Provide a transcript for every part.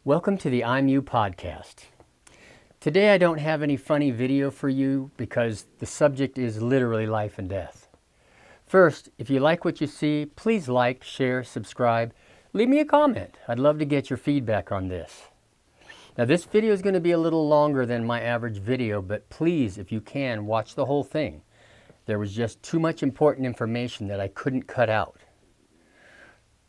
Welcome to the I'm You podcast. Today I don't have any funny video for you because the subject is literally life and death. First, if you like what you see, please like, share, subscribe, leave me a comment. I'd love to get your feedback on this. Now this video is going to be a little longer than my average video, but please, if you can, watch the whole thing. There was just too much important information that I couldn't cut out.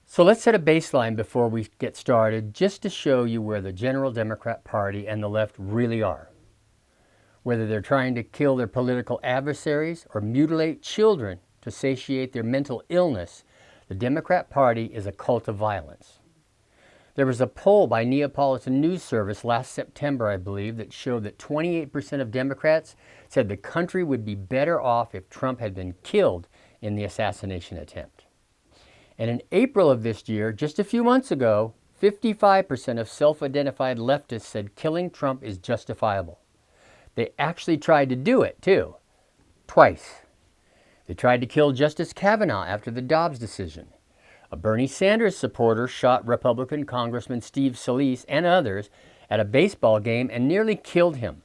So let's set a baseline before we get started, just to show you where the General Democrat Party and the left really are. Whether they're trying to kill their political adversaries or mutilate children to satiate their mental illness, the Democrat Party is a cult of violence. There was a poll by Neapolitan News Service last September, I believe, that showed that 28% of Democrats said the country would be better off if Trump had been killed in the assassination attempt. And in April of this year, just a few months ago, 55% of self-identified leftists said killing Trump is justifiable. They actually tried to do it, too. Twice. They tried to kill Justice Kavanaugh after the Dobbs decision. A Bernie Sanders supporter shot Republican Congressman Steve Scalise and others at a baseball game and nearly killed him.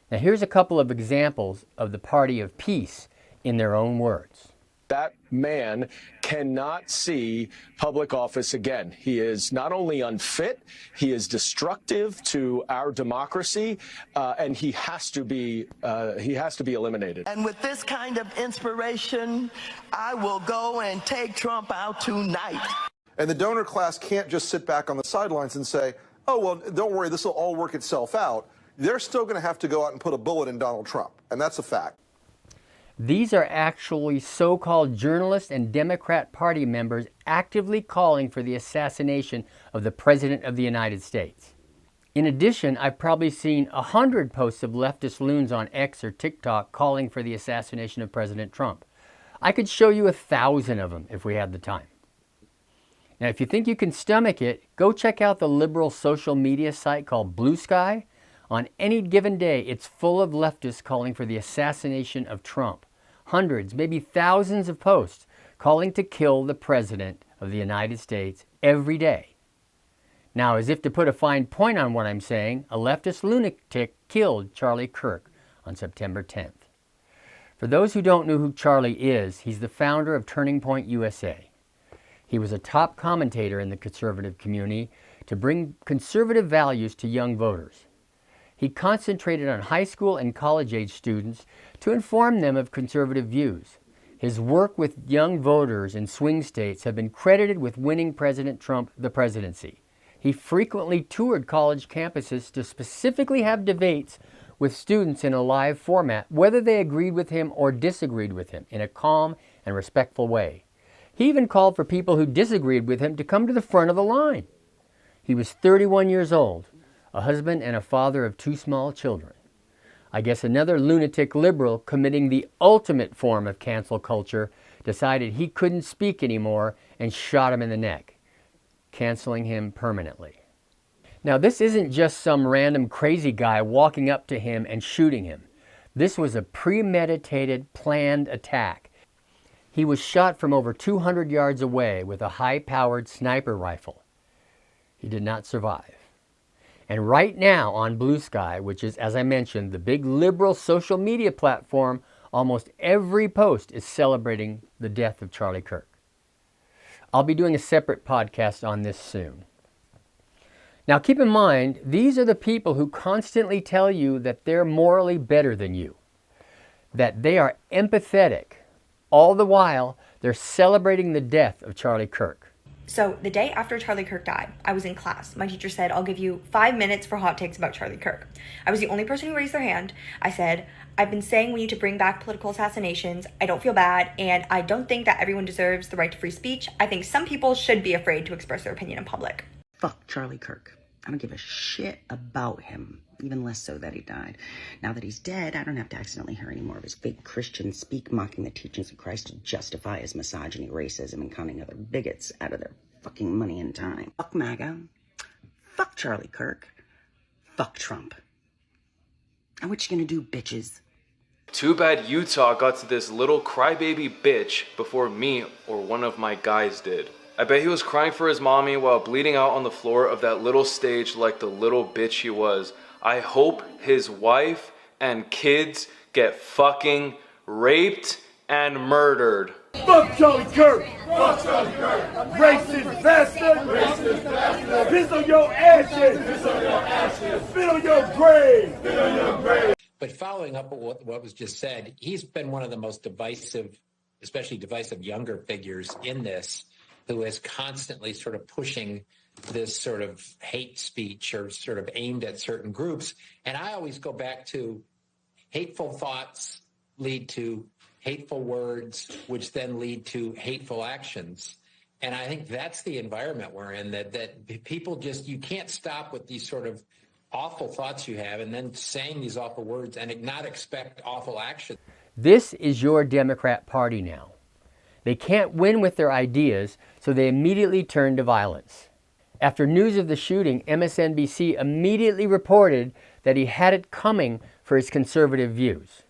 Now here's a couple of examples of the party of peace in their own words. That man cannot see public office again. He is not only unfit, he is destructive to our democracy, and he has to be eliminated. And with this kind of inspiration, I will go and take Trump out tonight. And the donor class can't just sit back on the sidelines and say, oh, well, don't worry, this will all work itself out. They're still going to have to go out and put a bullet in Donald Trump, and that's a fact. These are actually so-called journalists and Democrat Party members actively calling for the assassination of the President of the United States. In addition, I've probably seen 100 posts of leftist loons on X or TikTok calling for the assassination of President Trump. I could show you 1,000 of them if we had the time. Now, if you think you can stomach it, go check out the liberal social media site called Blue Sky. On any given day, it's full of leftists calling for the assassination of Trump. Hundreds, maybe thousands of posts calling to kill the President of the United States every day. Now, as if to put a fine point on what I'm saying, a leftist lunatic killed Charlie Kirk on September 10th. For those who don't know who Charlie is, he's the founder of Turning Point USA. He was a top commentator in the conservative community to bring conservative values to young voters. He concentrated on high school and college-age students to inform them of conservative views. His work with young voters in swing states have been credited with winning President Trump the presidency. He frequently toured college campuses to specifically have debates with students in a live format, whether they agreed with him or disagreed with him, in a calm and respectful way. He even called for people who disagreed with him to come to the front of the line. He was 31 years old. A husband and a father of 2 small children. I guess another lunatic liberal committing the ultimate form of cancel culture decided he couldn't speak anymore and shot him in the neck, canceling him permanently. Now this isn't just some random crazy guy walking up to him and shooting him. This was a premeditated, planned attack. He was shot from over 200 yards away with a high-powered sniper rifle. He did not survive. And right now on Blue Sky, which is, as I mentioned, the big liberal social media platform, almost every post is celebrating the death of Charlie Kirk. I'll be doing a separate podcast on this soon. Now keep in mind, these are the people who constantly tell you that they're morally better than you, that they are empathetic. All the while, they're celebrating the death of Charlie Kirk. So the day after Charlie Kirk died, I was in class. My teacher said, I'll give you 5 minutes for hot takes about Charlie Kirk. I was the only person who raised their hand. I said, I've been saying we need to bring back political assassinations. I don't feel bad, and I don't think that everyone deserves the right to free speech. I think some people should be afraid to express their opinion in public. Fuck Charlie Kirk. I don't give a shit about him. Even less so that he died. Now that he's dead, I don't have to accidentally hear any more of his fake Christian speak mocking the teachings of Christ to justify his misogyny, racism, and conning other bigots out of their fucking money and time. Fuck MAGA. Fuck Charlie Kirk. Fuck Trump. And what you gonna do, bitches? Too bad Utah got to this little crybaby bitch before me or one of my guys did. I bet he was crying for his mommy while bleeding out on the floor of that little stage like the little bitch he was. I hope his wife and kids get fucking raped and murdered. Fuck Charlie Kirk! Fuck Charlie Kirk! Racist bastard! Racist bastard! Piss on your ashes! Piss on your ashes! Spit on your grave! Spit on your grave! But following up on what was just said, he's been one of the most divisive, especially divisive younger figures in this, who is constantly sort of pushing this sort of hate speech or sort of aimed at certain groups. And I always go back to hateful thoughts lead to hateful words, which then lead to hateful actions. And I think that's the environment we're in, that people just, you can't stop with these sort of awful thoughts you have and then saying these awful words and not expect awful action. This is your Democrat Party now. They can't win with their ideas, so they immediately turn to violence. After news of the shooting, MSNBC immediately reported that he had it coming for his conservative views.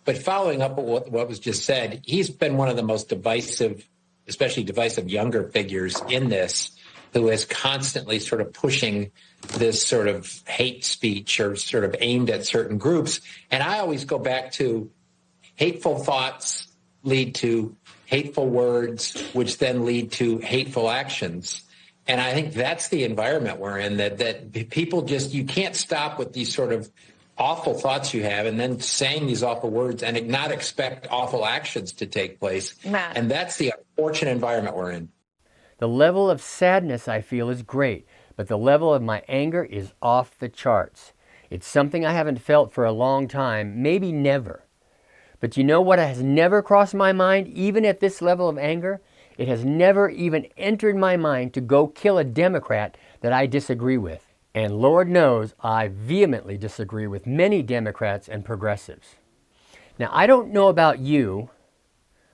But following up on what was just said, he's been one of the most divisive, especially divisive younger figures in this, who is constantly sort of pushing this sort of hate speech or sort of aimed at certain groups. And I always go back to hateful thoughts lead to hateful words, which then lead to hateful actions. And I think that's the environment we're in, that people just, you can't stop with these sort of awful thoughts you have and then saying these awful words and not expect awful actions to take place. Matt. And that's the unfortunate environment we're in. The level of sadness I feel is great, but the level of my anger is off the charts. It's something I haven't felt for a long time, maybe never. But you know what has never crossed my mind, even at this level of anger? It has never even entered my mind to go kill a Democrat that I disagree with. And Lord knows I vehemently disagree with many Democrats and progressives. Now, I don't know about you.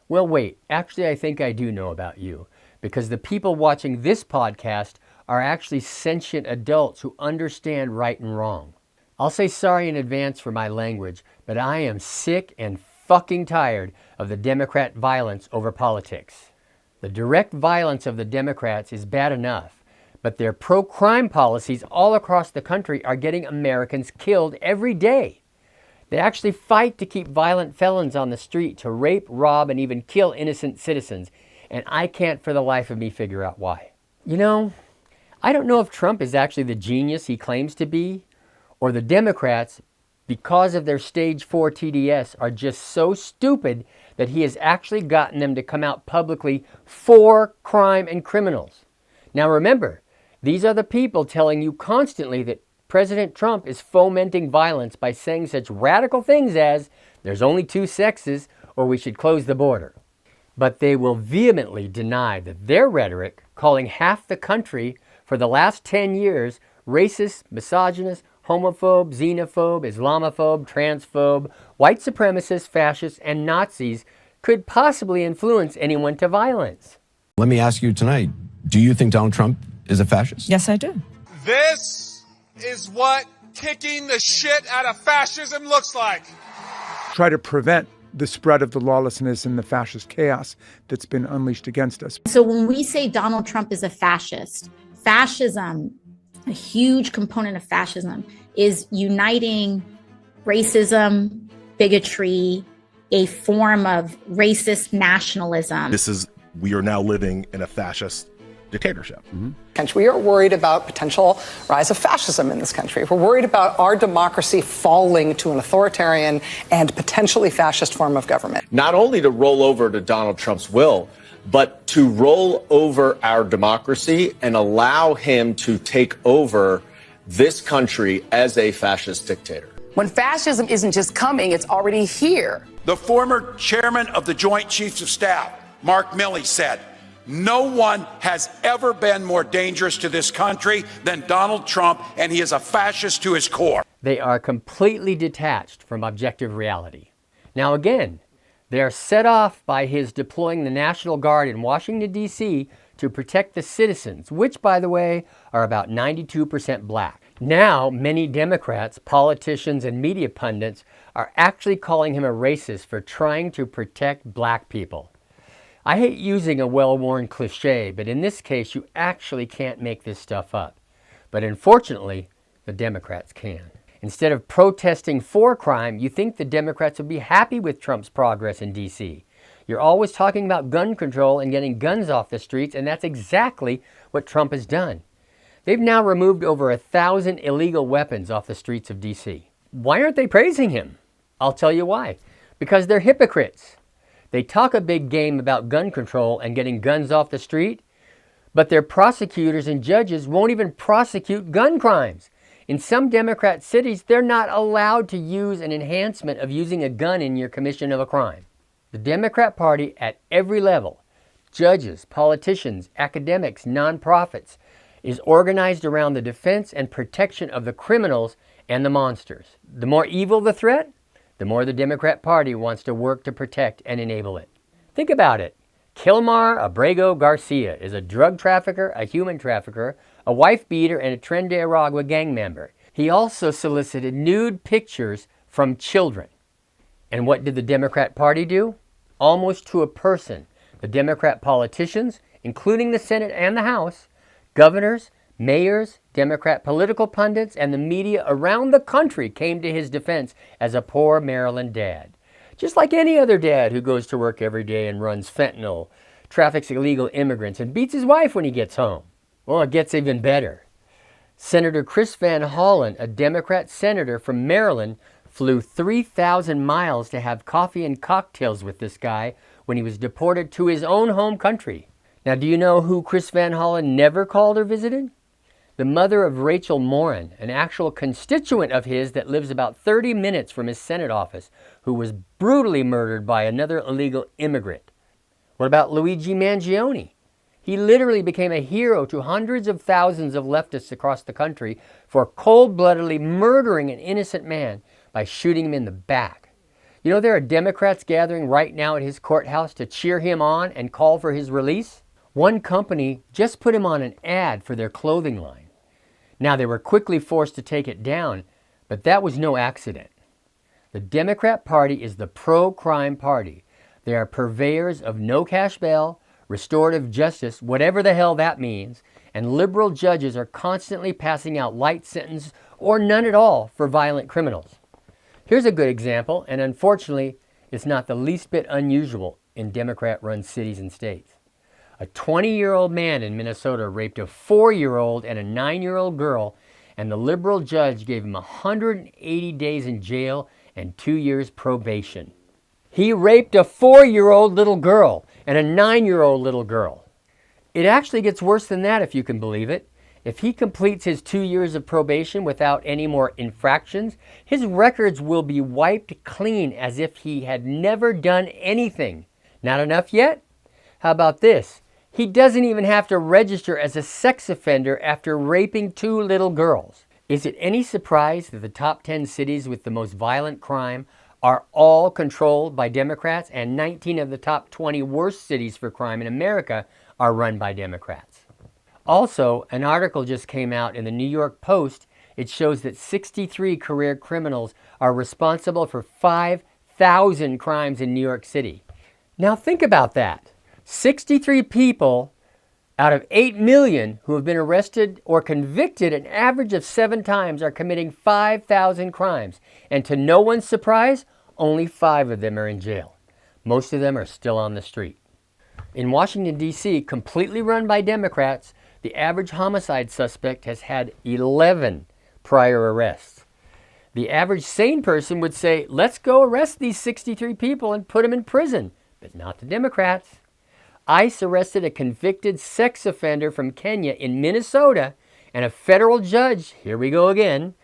Well, wait, actually I think I do know about you, because the people watching this podcast are actually sentient adults who understand right and wrong. I'll say sorry in advance for my language, but I am sick and fucking tired of the Democrat violence over politics. The direct violence of the Democrats is bad enough, but their pro-crime policies all across the country are getting Americans killed every day. They actually fight to keep violent felons on the street to rape, rob, and even kill innocent citizens, and I can't for the life of me figure out why. You know, I don't know if Trump is actually the genius he claims to be, or the Democrats, because of their stage 4 TDS, are just so stupid that he has actually gotten them to come out publicly for crime and criminals. Now remember, these are the people telling you constantly that President Trump is fomenting violence by saying such radical things as, there's only 2 sexes, or we should close the border. But they will vehemently deny that their rhetoric, calling half the country for the last 10 years racist, misogynist, homophobe, xenophobe, Islamophobe, transphobe, white supremacist, fascist, and Nazis, could possibly influence anyone to violence. Let me ask you tonight, do you think Donald Trump is a fascist? Yes, I do. This is what kicking the shit out of fascism looks like. Try to prevent the spread of the lawlessness and the fascist chaos that's been unleashed against us. So when we say Donald Trump is a fascist, fascism, a huge component of fascism, is uniting racism, bigotry, a form of racist nationalism. We are now living in a fascist dictatorship. We are worried about potential rise of fascism in this country. We're worried about our democracy falling to an authoritarian and potentially fascist form of government. Not only to roll over to Donald Trump's will, but to roll over our democracy and allow him to take over this country as a fascist dictator. When fascism isn't just coming, it's already here. The former chairman of the Joint Chiefs of Staff, Mark Milley, said, "No one has ever been more dangerous to this country than Donald Trump, and he is a fascist to his core." They are completely detached from objective reality. Now again, they are set off by his deploying the National Guard in Washington, D.C. to protect the citizens, which, by the way, are about 92% black. Now, many Democrats, politicians, and media pundits are actually calling him a racist for trying to protect black people. I hate using a well-worn cliche, but in this case, you actually can't make this stuff up. But unfortunately, the Democrats can. Instead of protesting for crime, you think the Democrats would be happy with Trump's progress in D.C. You're always talking about gun control and getting guns off the streets, and that's exactly what Trump has done. They've now removed over 1,000 illegal weapons off the streets of D.C. Why aren't they praising him? I'll tell you why. Because they're hypocrites. They talk a big game about gun control and getting guns off the street, but their prosecutors and judges won't even prosecute gun crimes. In some Democrat cities, they're not allowed to use an enhancement of using a gun in your commission of a crime. The Democrat Party at every level, judges, politicians, academics, nonprofits, is organized around the defense and protection of the criminals and the monsters. The more evil the threat, the more the Democrat Party wants to work to protect and enable it. Think about it. Kilmar Abrego Garcia is a drug trafficker, a human trafficker, a wife beater, and a Tren de Aragua gang member. He also solicited nude pictures from children. And what did the Democrat Party do? Almost to a person, the Democrat politicians, including the Senate and the House, governors, mayors, Democrat political pundits, and the media around the country came to his defense as a poor Maryland dad. Just like any other dad who goes to work every day and runs fentanyl, traffics illegal immigrants, and beats his wife when he gets home. Well, it gets even better. Senator Chris Van Hollen, a Democrat senator from Maryland, flew 3,000 miles to have coffee and cocktails with this guy when he was deported to his own home country. Now, do you know who Chris Van Hollen never called or visited? The mother of Rachel Morin, an actual constituent of his that lives about 30 minutes from his Senate office, who was brutally murdered by another illegal immigrant. What about Luigi Mangione? He literally became a hero to hundreds of thousands of leftists across the country for cold-bloodedly murdering an innocent man by shooting him in the back. You know there are Democrats gathering right now at his courthouse to cheer him on and call for his release? One company just put him on an ad for their clothing line. Now, they were quickly forced to take it down, but that was no accident. The Democrat Party is the pro-crime party. They are purveyors of no cash bail, restorative justice, whatever the hell that means, and liberal judges are constantly passing out light sentences or none at all for violent criminals. Here's a good example, and unfortunately, it's not the least bit unusual in Democrat-run cities and states. A 20-year-old man in Minnesota raped a 4-year-old and a 9-year-old girl, and the liberal judge gave him 180 days in jail and 2 years probation. He raped a 4-year-old little girl and a 9-year-old little girl. It actually gets worse than that, if you can believe it. If he completes his 2 years of probation without any more infractions, his records will be wiped clean as if he had never done anything. Not enough yet? How about this? He doesn't even have to register as a sex offender after raping 2 little girls. Is it any surprise that the top 10 cities with the most violent crime are all controlled by Democrats, and 19 of the top 20 worst cities for crime in America are run by Democrats? Also, an article just came out in the New York Post. It shows that 63 career criminals are responsible for 5,000 crimes in New York City. Now think about that. 63 people out of 8 million who have been arrested or convicted an average of 7 times are committing 5,000 crimes. And to no one's surprise, only 5 of them are in jail. Most of them are still on the street. In Washington, D.C., completely run by Democrats, the average homicide suspect has had 11 prior arrests. The average sane person would say, let's go arrest these 63 people and put them in prison. But not the Democrats. ICE arrested a convicted sex offender from Kenya in Minnesota, and a federal judge, here we go again,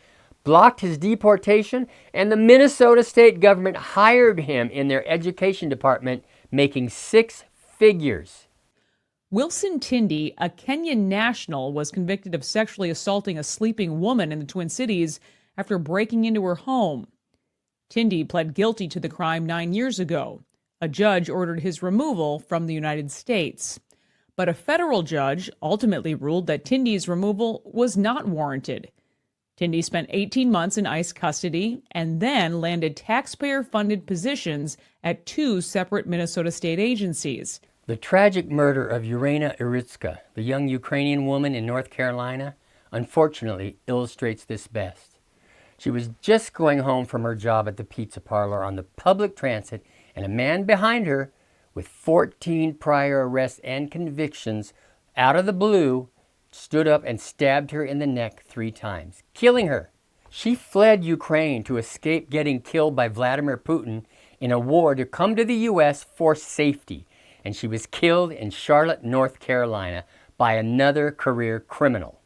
blocked his deportation, and the Minnesota state government hired him in their education department, making 6 figures. Wilson Tindy, a Kenyan national, was convicted of sexually assaulting a sleeping woman in the Twin Cities after breaking into her home. Tindy pled guilty to the crime 9 years ago. A judge ordered his removal from the United States. But a federal judge ultimately ruled that Tindy's removal was not warranted. Tindy spent 18 months in ICE custody and then landed taxpayer-funded positions at 2 separate Minnesota state agencies. The tragic murder of Iryna Zarutska, the young Ukrainian woman in North Carolina, unfortunately illustrates this best. She was just going home from her job at the pizza parlor on the public transit, and a man behind her, with 14 prior arrests and convictions, out of the blue, stood up and stabbed her in the neck 3 times, killing her. She fled Ukraine to escape getting killed by Vladimir Putin in a war to come to the U.S. for safety, and she was killed in Charlotte, North Carolina, by another career criminal.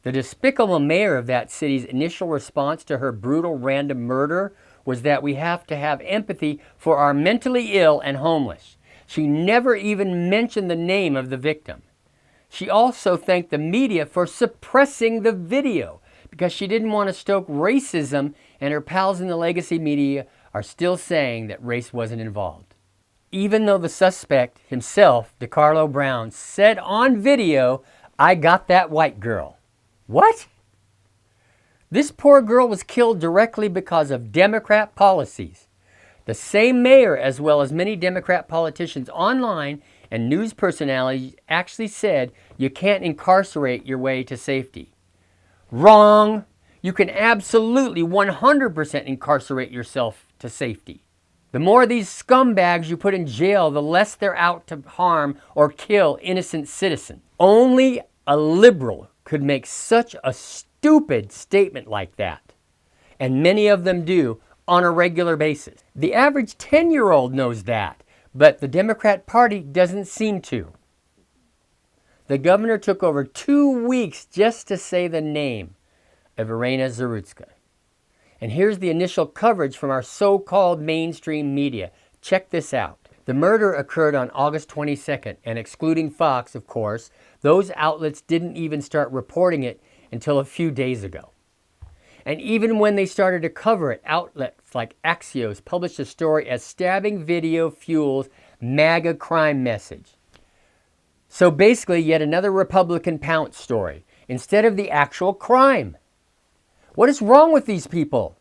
The despicable mayor of that city's initial response to her brutal random murder was that we have to have empathy for our mentally ill and homeless. She never even mentioned the name of the victim. She also thanked the media for suppressing the video because she didn't want to stoke racism, and her pals in the legacy media are still saying that race wasn't involved. Even though the suspect himself, DeCarlo Brown, said on video, "I got that white girl." What? This poor girl was killed directly because of Democrat policies. The same mayor, as well as many Democrat politicians online and news personalities, actually said you can't incarcerate your way to safety. Wrong! You can absolutely 100% incarcerate yourself to safety. The more of these scumbags you put in jail, the less they're out to harm or kill innocent citizens. Only a liberal could make such a stupid statement like that. And many of them do on a regular basis. The average 10-year-old knows that, but the Democrat Party doesn't seem to. The governor took over 2 weeks just to say the name of Iryna Zarutska. And here's the initial coverage from our so-called mainstream media. Check this out. The murder occurred on August 22nd, and excluding Fox, of course, those outlets didn't even start reporting it until a few days ago. And even when they started to cover it, outlets like Axios published a story as stabbing video fuels MAGA crime message. So basically, yet another Republican pounce story, instead of the actual crime. What is wrong with these people?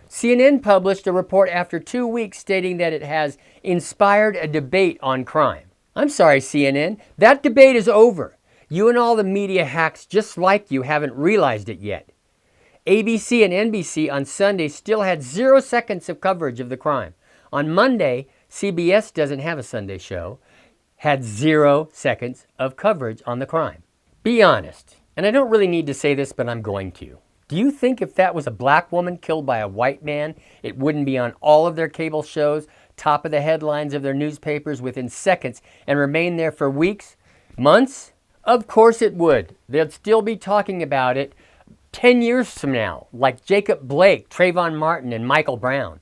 CNN published a report after 2 weeks stating that it has inspired a debate on crime. I'm sorry, CNN, that debate is over. You and all the media hacks just like you haven't realized it yet. ABC and NBC on Sunday still had 0 seconds of coverage of the crime. On Monday, CBS doesn't have a Sunday show, had 0 seconds of coverage on the crime. Be honest, and I don't really need to say this, but I'm going to. Do you think if that was a black woman killed by a white man, it wouldn't be on all of their cable shows, top of the headlines of their newspapers within seconds, and remain there for weeks, months? Of course it would. They'd still be talking about it 10 years from now, like Jacob Blake, Trayvon Martin, and Michael Brown.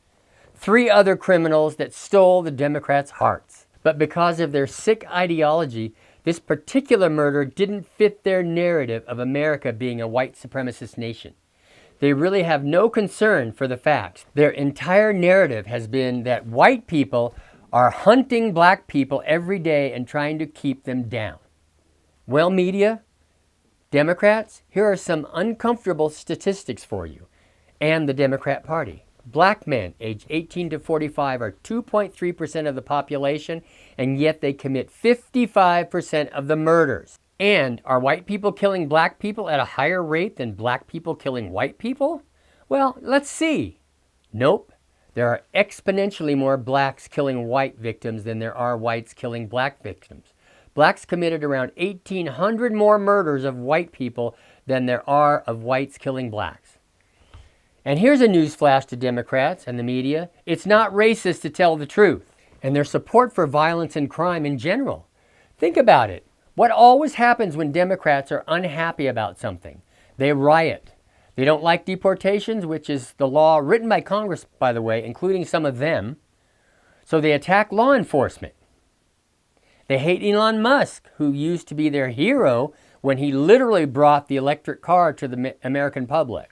3 other criminals that stole the Democrats' hearts. But because of their sick ideology, this particular murder didn't fit their narrative of America being a white supremacist nation. They really have no concern for the facts. Their entire narrative has been that white people are hunting black people every day and trying to keep them down. Well, media, Democrats, here are some uncomfortable statistics for you and the Democrat Party. Black men aged 18 to 45 are 2.3% of the population, and yet they commit 55% of the murders. And are white people killing black people at a higher rate than black people killing white people? Well, let's see. Nope. There are exponentially more blacks killing white victims than there are whites killing black victims. Blacks committed around 1,800 more murders of white people than there are of whites killing blacks. And here's a newsflash to Democrats and the media. It's not racist to tell the truth. And their support for violence and crime in general. Think about it. What always happens when Democrats are unhappy about something? They riot. They don't like deportations, which is the law written by Congress, by the way, including some of them. So they attack law enforcement. They hate Elon Musk, who used to be their hero when he literally brought the electric car to the American public.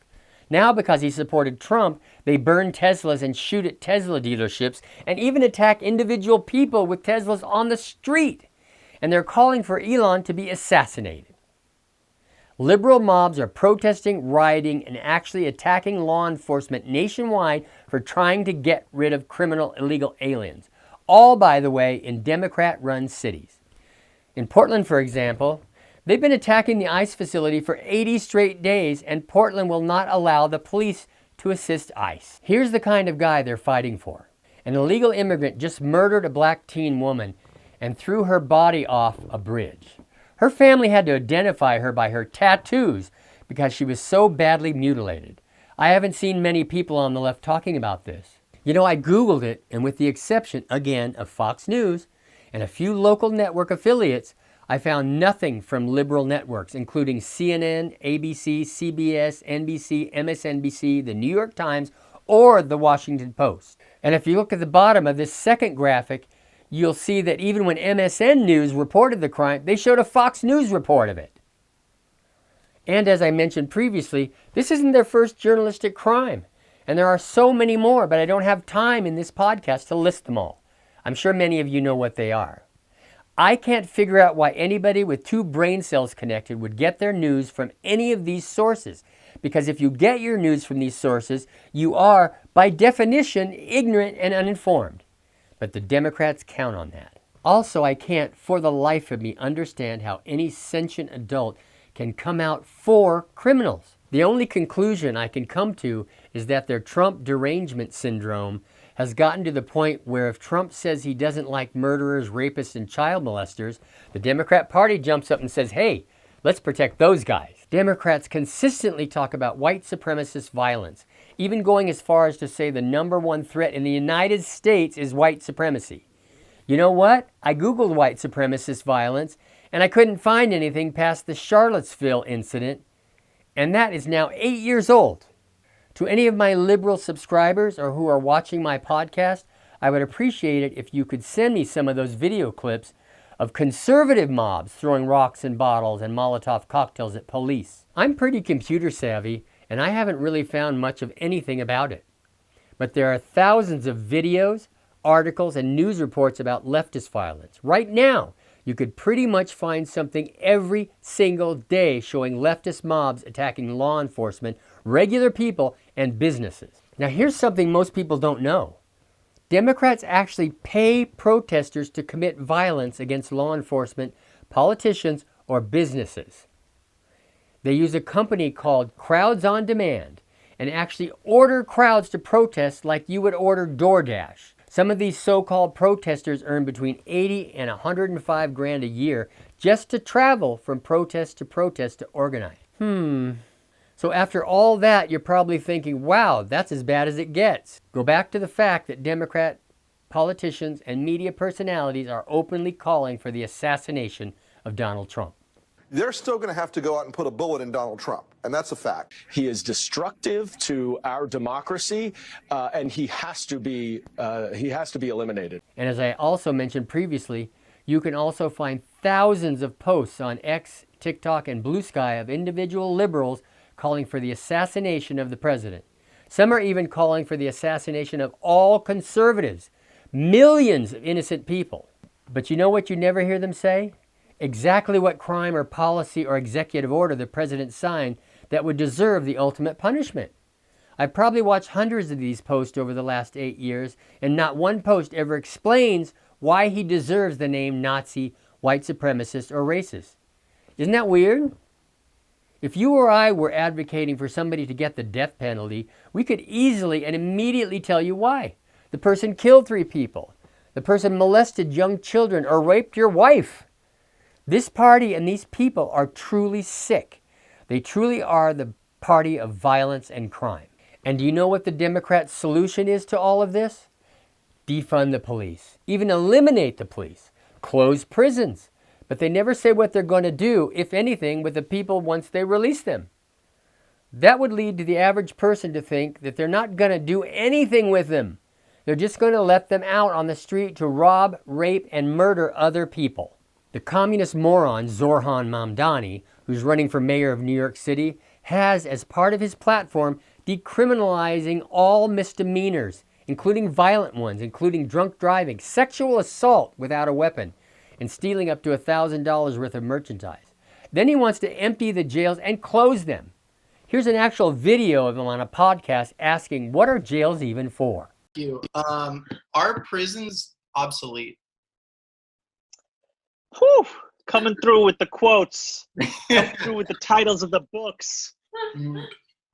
Now, because he supported Trump, they burn Teslas and shoot at Tesla dealerships and even attack individual people with Teslas on the street. And they're calling for Elon to be assassinated. Liberal mobs are protesting, rioting, and actually attacking law enforcement nationwide for trying to get rid of criminal illegal aliens. All, by the way, in Democrat-run cities. In Portland, for example, they've been attacking the ICE facility for 80 straight days, and Portland will not allow the police to assist ICE. Here's the kind of guy they're fighting for. An illegal immigrant just murdered a black teen woman and threw her body off a bridge. Her family had to identify her by her tattoos because she was so badly mutilated. I haven't seen many people on the left talking about this. You know, I Googled it, and with the exception, again, of Fox News and a few local network affiliates, I found nothing from liberal networks, including CNN, ABC, CBS, NBC, MSNBC, the New York Times, or the Washington Post. And if you look at the bottom of this second graphic, you'll see that even when MSN News reported the crime, they showed a Fox News report of it. And as I mentioned previously, this isn't their first journalistic crime. And there are so many more, but I don't have time in this podcast to list them all. I'm sure many of you know what they are. I can't figure out why anybody with two brain cells connected would get their news from any of these sources. Because if you get your news from these sources, you are, by definition, ignorant and uninformed. But the Democrats count on that. Also, I can't, for the life of me, understand how any sentient adult can come out for criminals. The only conclusion I can come to is that their Trump derangement syndrome has gotten to the point where if Trump says he doesn't like murderers, rapists, and child molesters, the Democrat Party jumps up and says, hey, let's protect those guys. Democrats consistently talk about white supremacist violence, even going as far as to say the number one threat in the United States is white supremacy. You know what? I Googled white supremacist violence, and I couldn't find anything past the Charlottesville incident, and that is now 8 years old. To any of my liberal subscribers or who are watching my podcast, I would appreciate it if you could send me some of those video clips of conservative mobs throwing rocks and bottles and Molotov cocktails at police. I'm pretty computer savvy, and I haven't really found much of anything about it. But there are thousands of videos, articles, and news reports about leftist violence. Right now, you could pretty much find something every single day showing leftist mobs attacking law enforcement, regular people, and businesses. Now here's something most people don't know. Democrats actually pay protesters to commit violence against law enforcement, politicians, or businesses. They use a company called Crowds on Demand and actually order crowds to protest like you would order DoorDash. Some of these so-called protesters earn between 80 and 105 grand a year just to travel from protest to organize. So after all that, you're probably thinking, wow, that's as bad as it gets. Go back to the fact that Democrat politicians and media personalities are openly calling for the assassination of Donald Trump. They're still going to have to go out and put a bullet in Donald Trump, and that's a fact. He is destructive to our democracy, and he has to be eliminated. And as I also mentioned previously, you can also find thousands of posts on X, TikTok, and Blue Sky of individual liberals calling for the assassination of the president. Some are even calling for the assassination of all conservatives, millions of innocent people. But you know what you never hear them say? Exactly what crime or policy or executive order the president signed that would deserve the ultimate punishment. I've probably watched hundreds of these posts over the last 8 years, and not one post ever explains why he deserves the name Nazi, white supremacist, or racist. Isn't that weird? If you or I were advocating for somebody to get the death penalty, we could easily and immediately tell you why. The person killed 3 people. The person molested young children or raped your wife. This party and these people are truly sick. They truly are the party of violence and crime. And do you know what the Democrats' solution is to all of this? Defund the police. Even eliminate the police. Close prisons. But they never say what they're going to do, if anything, with the people once they release them. That would lead to the average person to think that they're not going to do anything with them. They're just going to let them out on the street to rob, rape, and murder other people. The communist moron Zorhan Mamdani, who's running for mayor of New York City, has, as part of his platform, decriminalizing all misdemeanors, including violent ones, including drunk driving, sexual assault without a weapon, and stealing up to $1,000 worth of merchandise. Then he wants to empty the jails and close them. Here's an actual video of him on a podcast asking, what are jails even for? Thank you. Are prisons obsolete? Whew, coming through with the quotes, coming through with the titles of the books.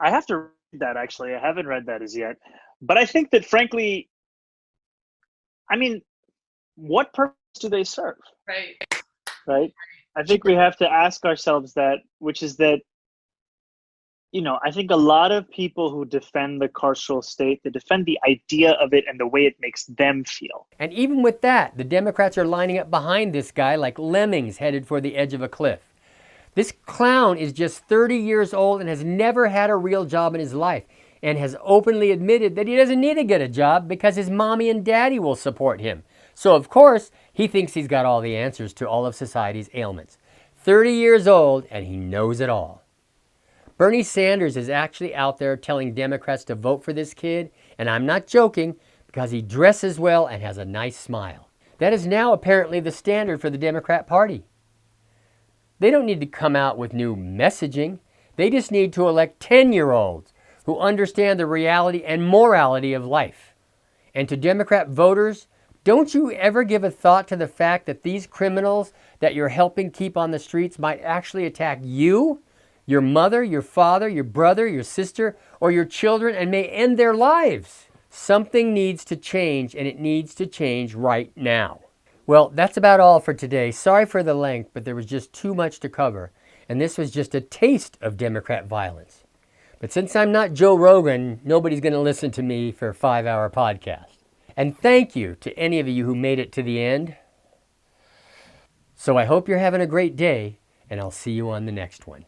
I have to read that, actually. I haven't read that as yet. But I think that, frankly, I mean, what purpose do they serve? Right? I think we have to ask ourselves that, which is that, you know, I think a lot of people who defend the carceral state, they defend the idea of it and the way it makes them feel. And even with that, the Democrats are lining up behind this guy like lemmings headed for the edge of a cliff. This clown is just 30 years old and has never had a real job in his life, and has openly admitted that he doesn't need to get a job because his mommy and daddy will support him. So of course, he thinks he's got all the answers to all of society's ailments. 30 years old, and he knows it all. Bernie Sanders is actually out there telling Democrats to vote for this kid, and I'm not joking, because he dresses well and has a nice smile. That is now apparently the standard for the Democrat Party. They don't need to come out with new messaging. They just need to elect 10-year-olds who understand the reality and morality of life. And to Democrat voters, don't you ever give a thought to the fact that these criminals that you're helping keep on the streets might actually attack you, your mother, your father, your brother, your sister, or your children, and may end their lives? Something needs to change, and it needs to change right now. Well, that's about all for today. Sorry for the length, but there was just too much to cover, and this was just a taste of Democrat violence. But since I'm not Joe Rogan, nobody's going to listen to me for a 5-hour podcast. And thank you to any of you who made it to the end. So I hope you're having a great day, and I'll see you on the next one.